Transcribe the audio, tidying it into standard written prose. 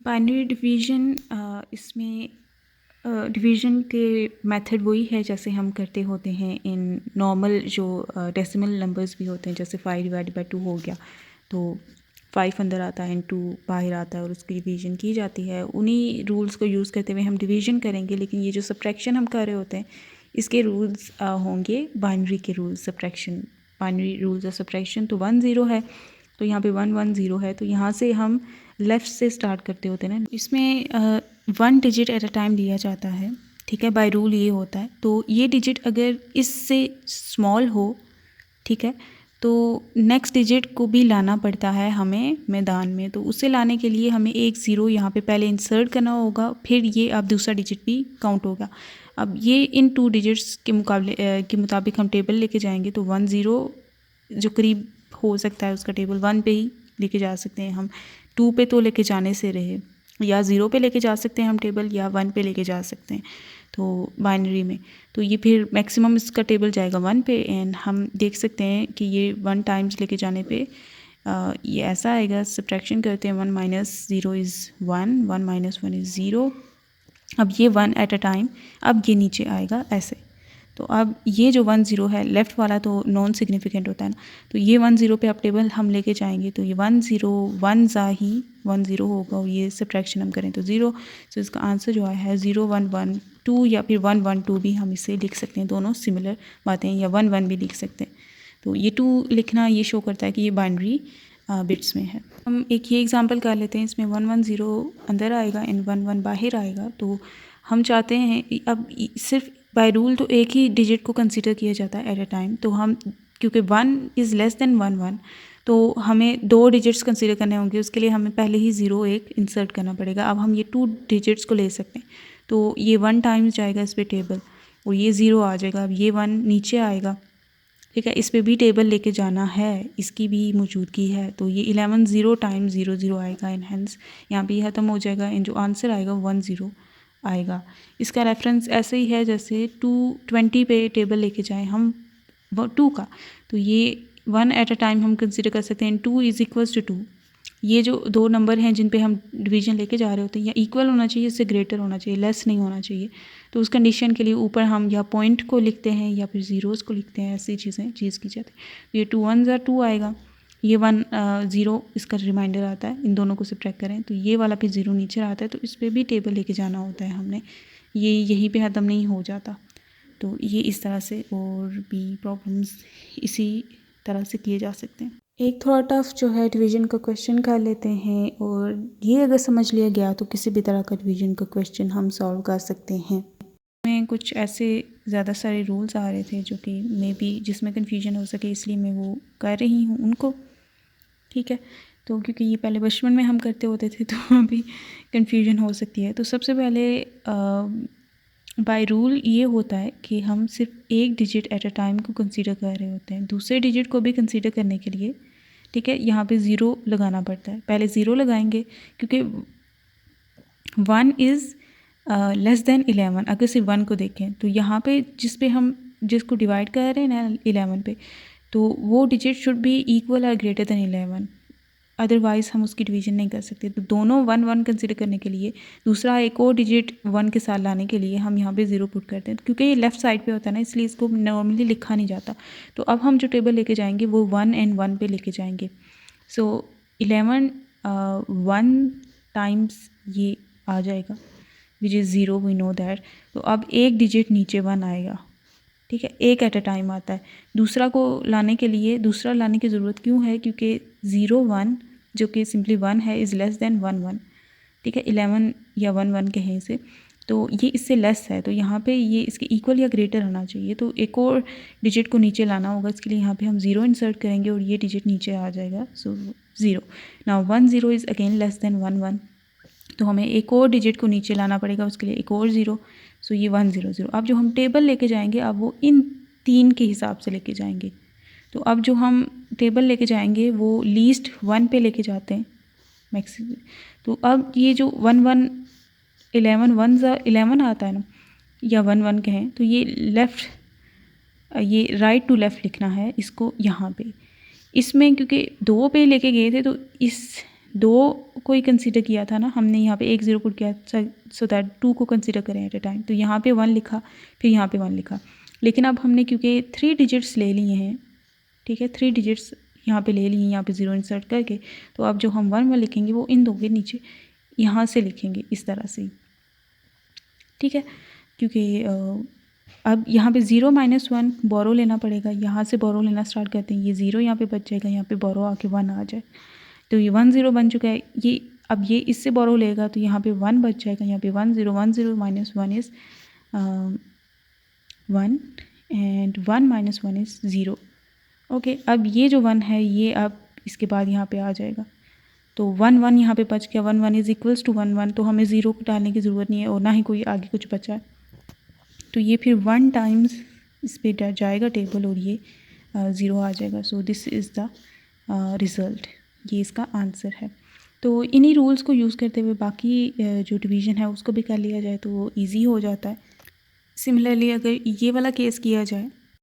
Binary division इसमें division के method वही है जैसे हम करते होते हैं इन नॉर्मल जो डेसिमल नंबर्स भी होते हैं, जैसे 5 डिवाइडेड बाई 2 हो गया तो 5 अंदर आता है एंड 2 बाहर आता है और उसकी डिवीज़न की जाती है। उन्हीं रूल्स को यूज़ करते हुए हम डिवीज़न करेंगे, लेकिन ये जो सब्ट्रैक्शन हम कर रहे होते हैं इसके रूल्स होंगे बाइनरी के rules. Subtraction binary rules of subtraction तो 1 0 है, तो यहाँ पे 1 1 0 है, तो यहाँ से हम लेफ़्ट से स्टार्ट करते होते हैं ना। इसमें 1 डिजिट एट अ टाइम लिया जाता है, ठीक है, बाय रूल ये होता है। तो ये डिजिट अगर इससे स्मॉल हो, ठीक है, तो नेक्स्ट डिजिट को भी लाना पड़ता है हमें मैदान में। तो उसे लाने के लिए हमें एक ज़ीरो यहाँ पे पहले इंसर्ट करना होगा, फिर ये अब दूसरा डिजिट भी काउंट होगा। अब ये इन 2 डिजिट्स के मुकाबले के मुताबिक हम टेबल लेके जाएंगे, तो 1 0 जो करीब हो सकता है उसका टेबल 1 पे ही लेके जा सकते हैं हम। 2 पे तो लेके जाने से रहे, या 0 पे लेके जा सकते हैं हम टेबल, या 1 पे लेके जा सकते हैं। तो बाइनरी में तो ये फिर मैक्सिमम इसका टेबल जाएगा 1 पे, एंड हम देख सकते हैं कि ये 1 टाइम्स लेके जाने पे ये ऐसा आएगा। सब्ट्रैक्शन करते हैं 1 माइनस 0 इज़ 1, 1 माइनस 1 इज़ 0। अब ये 1 एट अ टाइम, अब ये नीचे आएगा ऐसे। तो अब ये जो 1 0 है लेफ़्ट वाला तो नॉन सिग्निफिकेंट होता है ना, तो ये 1 0 पे अब टेबल हम लेके जाएंगे, तो ये 1 0 1 ज़ा ही 1 0 होगा और ये सब्ट्रैक्शन हम करें तो 0। तो इसका आंसर जो है 0 1 1 2, या फिर 1 1 2 भी हम इसे लिख सकते हैं, दोनों सिमिलर बातें, या 1 1 भी लिख सकते हैं। तो ये 2 लिखना ये शो करता है कि ये बाइनरी बिट्स में है। हम एक ये एग्जांपल कर लेते हैं, इसमें 1 1 0 अंदर आएगा एंड 1 1 बाहर आएगा। तो हम चाहते हैं अब सिर्फ बाय रूल तो एक ही डिजिट को कंसीडर किया जाता है एट अ टाइम, तो हम क्योंकि 1 इज़ लेस देन 1 1 तो हमें 2 डिजिट्स कंसीडर करने होंगे, उसके लिए हमें पहले ही 0 एक इंसर्ट करना पड़ेगा। अब हम ये 2 डिजिट्स को ले सकते हैं, तो ये 1 टाइम्स जाएगा इस पर टेबल और ये 0 आ जाएगा। अब ये 1 नीचे आएगा, ठीक है, इस पे भी टेबल लेके जाना है, इसकी भी मौजूदगी है, तो ये 11 0 टाइम्स 0 0 आएगा एंड हेंस यहाँ पे ख़त्म हो जाएगा एंड जो आंसर आएगा 1 0 आएगा। इसका रेफरेंस ऐसे ही है जैसे 220 पे टेबल लेके जाएं हम 2 का, तो ये 1 एट अ टाइम हम कंसिडर कर सकते हैं। 2 इज़ इक्वल्स टू 2, ये जो 2 नंबर हैं जिन पे हम डिवीजन लेके जा रहे होते हैं, या इक्वल होना चाहिए, इससे ग्रेटर होना चाहिए, लेस नहीं होना चाहिए। तो उस कंडीशन के लिए ऊपर हम या पॉइंट को लिखते हैं या फिर ज़ीरोज़ को लिखते हैं, ऐसी चीज़ें चीज़ की जाती है। तो ये 2 1 ज़ा 2 आएगा, ये 1 0 इसका रिमाइंडर आता है, इन दोनों को सब्ट्रैक्ट करें तो ये वाला भी 0 नीचे आता है, तो इस पर भी टेबल लेके जाना होता है हमने, ये यहीं पे ख़त्म नहीं हो जाता। तो ये इस तरह से और भी प्रॉब्लम्स इसी तरह से किए जा सकते हैं। एक थोड़ा टफ जो है डिवीज़न का क्वेश्चन कर लेते हैं, और ये अगर समझ लिया गया तो किसी भी तरह का डिवीज़न का क्वेश्चन हम सॉल्व कर सकते हैं। में कुछ ऐसे ज़्यादा सारे रूल्स आ रहे थे जो कि मे बी जिसमें कन्फ्यूजन हो सके, इसलिए मैं वो कर रही हूँ उनको, ठीक है। तो क्योंकि ये पहले बचपन में हम करते होते थे तो अभी कन्फ्यूजन हो सकती है। तो सबसे पहले बाय रूल ये होता है कि हम सिर्फ एक डिजिट एट अ टाइम को कंसीडर कर रहे होते हैं, दूसरे डिजिट को भी कंसीडर करने के लिए, ठीक है, यहाँ पे 0 लगाना पड़ता है। पहले 0 लगाएंगे क्योंकि 1 इज़ लेस देन 11। अगर सिर्फ 1 को देखें तो यहाँ पे जिसको डिवाइड कर रहे हैं ना 11 पे, तो वो डिजिट शुड बी इक्वल और ग्रेटर देन 11, अदरवाइज़ हम उसकी डिवीज़न नहीं कर सकते। तो दोनों 1 1 कंसिडर करने के लिए, दूसरा एक और डिजिट 1 के साथ लाने के लिए हम यहाँ पे 0 पुट करते हैं, क्योंकि ये लेफ़्ट साइड पे होता है ना, इसलिए इसको नॉर्मली लिखा नहीं जाता। तो अब हम जो टेबल लेके जाएंगे वो 1 एंड 1 पे लेके जाएंगे। सो 11 1 टाइम्स ये आ जाएगा which is 0, we know that. तो अब एक डिजिट नीचे 1 आएगा, ठीक है, एक एट अ टाइम आता है। दूसरा को लाने के लिए दूसरा लाने की ज़रूरत क्यों है, क्योंकि 0 1 जो कि सिंपली 1 है इज़ लेस देन 1 1, ठीक है, 11 या 1 1 कहें इसे, तो ये इससे लेस है, तो यहाँ पे ये इसके इक्वल या ग्रेटर होना चाहिए। तो एक और डिजिट को नीचे लाना होगा, इसके लिए यहाँ पे हम 0 इंसर्ट करेंगे और ये डिजिट नीचे आ जाएगा, सो 0। Now 1 0 is again less than 1 1, तो हमें एक और डिजिट को नीचे लाना पड़ेगा, उसके लिए एक और 0, सो ये 1 0 0। अब जो हम टेबल लेके जाएंगे अब वो इन 3 के हिसाब से लेके जाएंगे। तो अब जो हम टेबल लेके जाएंगे वो लीस्ट 1 पे लेके जाते हैं मैक्सिमम। तो अब ये जो 1 1 11 1 11 आता है ना, या 1 1 कहें, तो ये लेफ़्ट ये राइट टू लेफ़्ट लिखना है इसको यहाँ पे। इसमें क्योंकि 2 पे लेके गए थे तो इस 2 को ही कंसीडर किया था ना हमने, यहाँ पे 1 0 पुट किया, सो दैट 2 को कंसीडर करें एट अ टाइम। तो यहाँ पे 1 लिखा, फिर यहाँ पे 1 लिखा। लेकिन अब हमने क्योंकि 3 डिजिट्स ले लिए हैं, ठीक है, 3 डिजिट्स यहाँ पे ले लिए, यहाँ पे 0 इंसर्ट करके, तो अब जो हम 1 1 लिखेंगे वो इन 2 के नीचे यहाँ से लिखेंगे इस तरह से, ठीक है। क्योंकि अब यहाँ पे 0 -1 बोरो लेना पड़ेगा, यहाँ से बोरो लेना स्टार्ट करते हैं, ये 0 यहाँ पे बच जाएगा, यहाँ पे बोरो आके 1 आ जाए, तो ये 1 0 बन चुका है। ये अब ये इससे बोरो लेगा तो यहाँ पे 1 बच जाएगा, यहाँ पे 1 0 1 0 -1 इज़ 1 एंड 1 -1 इज़ 0। ओके, अब ये जो 1 है ये अब इसके बाद यहाँ पे आ जाएगा, तो 1 1 यहाँ पे बच गया, 1 1 इज़ इक्वल्स टू 1 1, तो हमें 0 को डालने की ज़रूरत नहीं है और ना ही कोई आगे कुछ बचा है। तो ये फिर 1 टाइम्स इस पर जाएगा टेबल और ये 0 आ जाएगा। So this is the result, ये इसका आंसर है। तो इन्हीं रूल्स को यूज़ करते हुए बाकी जो डिवीज़न है उसको भी कर लिया जाए तो ईज़ी हो जाता है। सिमिलरली अगर ये वाला केस किया जाए